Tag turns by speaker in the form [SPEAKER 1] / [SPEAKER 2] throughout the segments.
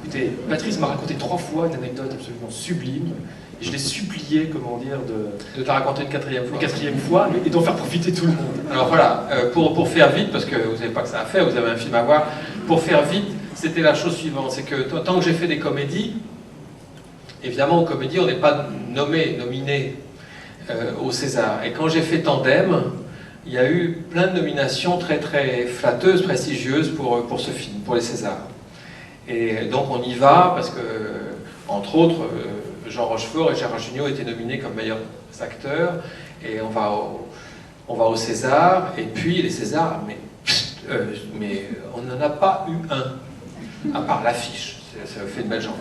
[SPEAKER 1] Écoutez, Patrice m'a raconté 3 fois une anecdote absolument sublime, et je l'ai supplié, comment dire,
[SPEAKER 2] de te raconter une 4e fois.
[SPEAKER 1] Une 4e fois, et d'en faire profiter tout le monde.
[SPEAKER 2] Alors voilà, pour faire vite, parce que vous n'avez pas que ça à faire, vous avez un film à voir, pour faire vite, c'était la chose suivante, c'est que tant que j'ai fait des comédies, évidemment aux comédies on n'est pas nominé au César, et quand j'ai fait Tandem, il y a eu plein de nominations très très flatteuses, prestigieuses pour ce film, pour les Césars. Et donc on y va parce que, entre autres, Jean Rochefort et Gérard Jugnot étaient nominés comme meilleurs acteurs, et on va au César, et puis les Césars, mais on n'en a pas eu un, à part l'affiche, ça fait une belle jambe.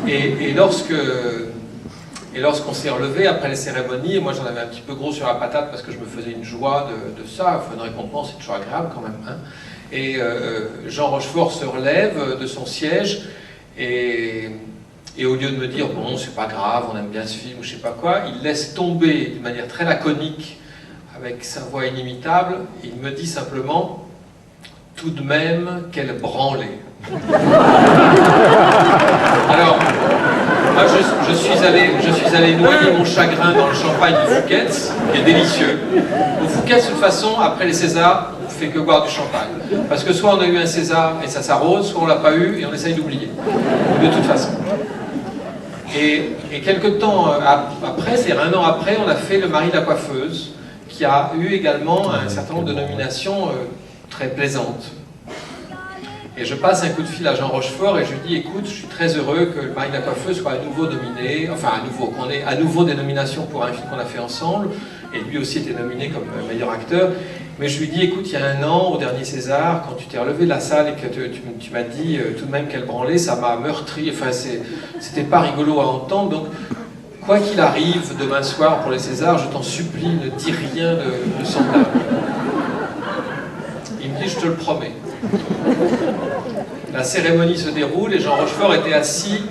[SPEAKER 2] Et lorsqu'on s'est relevé après les cérémonies, et moi j'en avais un petit peu gros sur la patate parce que je me faisais une joie de ça, enfin, une récompense c'est toujours agréable quand même, hein. Et Jean Rochefort se relève de son siège, et au lieu de me dire « bon, c'est pas grave, on aime bien ce film » ou je sais pas quoi, il laisse tomber d'une manière très laconique, avec sa voix inimitable, il me dit simplement « tout de même, quelle branlée ». Alors, moi je suis allé noyer mon chagrin dans le champagne du Fouquet's, qui est délicieux. Au Fouquet's, de toute façon, après les Césars, on ne fait que boire du champagne. Parce que soit on a eu un César et ça s'arrose, soit on l'a pas eu et on essaye d'oublier. De toute façon. Et quelque temps après, c'est-à-dire 1 an après, on a fait Le mari de la coiffeuse, qui a eu également un certain nombre de nominations très plaisantes. Et je passe un coup de fil à Jean Rochefort et je lui dis « écoute, je suis très heureux que Le mari de la coiffeuse soit à nouveau nominé, enfin qu'on ait à nouveau des nominations pour un film qu'on a fait ensemble, et lui aussi était nominé comme meilleur acteur. Mais je lui dis, écoute, il y a 1 an, au dernier César, quand tu t'es relevé de la salle et que tu m'as dit tout de même quelle branlée, ça m'a meurtri, enfin c'était pas rigolo à entendre, donc quoi qu'il arrive demain soir pour les Césars, je t'en supplie, ne dis rien de semblable. » Il me dit, je te le promets. La cérémonie se déroule et Jean Rochefort était assis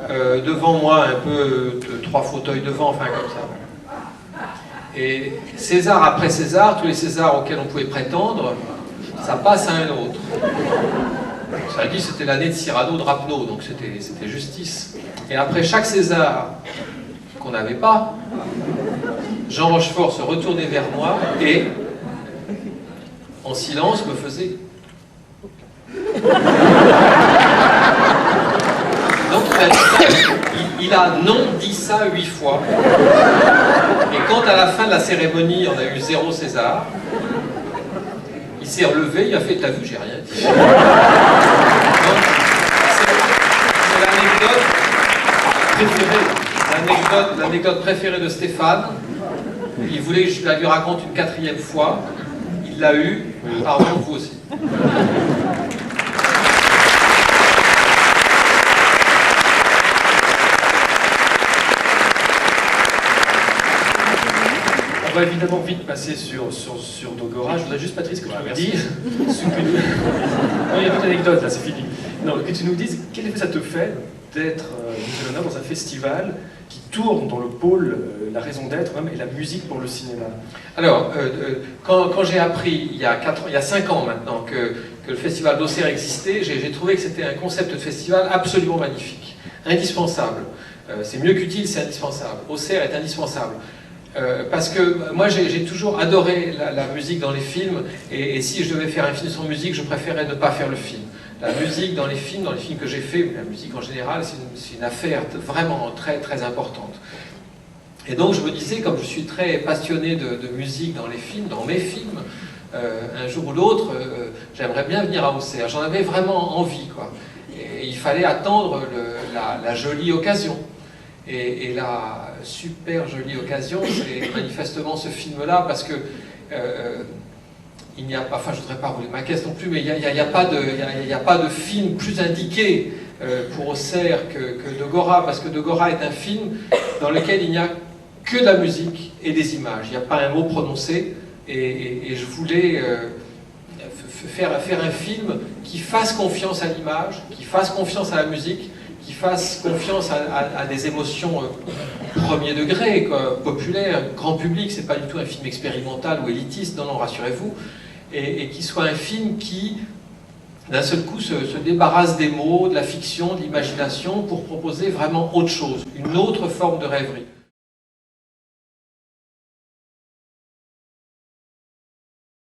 [SPEAKER 2] devant moi, un peu 3 fauteuils devant, enfin comme ça. Et César après César, tous les Césars auxquels on pouvait prétendre, ça passe à un autre. Ça a dit c'était l'année de Cyrano de Rapneau, donc c'était justice. Et après chaque César qu'on n'avait pas, Jean Rochefort se retournait vers moi et, en silence, me faisait. Donc il a non dit ça 8 fois. Et quand à la fin de la cérémonie, on a eu 0 César, il s'est relevé, il a fait « t'as vu, j'ai rien dit ». Donc, c'est l'anecdote préférée de Stéphane. Il voulait que je la lui raconte une 4e fois. Il l'a eu. Pardon, vous aussi.
[SPEAKER 1] On va évidemment vite passer sur Dogora. Je voudrais juste, Patrice, que tu nous dises... Non, il y a une anecdote, là, c'est fini. Non, que tu nous dises quel effet ça te fait d'être mise en œuvre dans un festival qui tourne dans le pôle la raison d'être même et la musique pour le cinéma.
[SPEAKER 2] Alors, quand j'ai appris, il y a 5 ans maintenant, que le festival d'Auxerre existait, j'ai trouvé que c'était un concept de festival absolument magnifique, indispensable. C'est mieux qu'utile, c'est indispensable. Auxerre est indispensable. Parce que moi j'ai toujours adoré la musique dans les films, et si je devais faire un film sans musique, je préférais ne pas faire le film. La musique dans les films que j'ai fait, la musique en général, c'est une affaire vraiment très très importante. Et donc je me disais, comme je suis très passionné de musique dans les films, dans mes films, un jour ou l'autre, j'aimerais bien venir à Auxerre. J'en avais vraiment envie, quoi. Et il fallait attendre la jolie occasion. Et la super jolie occasion, c'est manifestement ce film-là, parce que il n'y a pas, enfin je ne voudrais pas rouler ma caisse non plus, mais il n'y a pas de film plus indiqué pour Auxerre que Dogora, parce que Dogora est un film dans lequel il n'y a que de la musique et des images. Il n'y a pas un mot prononcé, et je voulais faire un film qui fasse confiance à l'image, qui fasse confiance à la musique, qui fasse confiance à des émotions premier degré, quoi, populaires, grand public. C'est pas du tout un film expérimental ou élitiste, non, non, rassurez-vous, et qui soit un film qui d'un seul coup se débarrasse des mots, de la fiction, de l'imagination pour proposer vraiment autre chose, une autre forme de rêverie.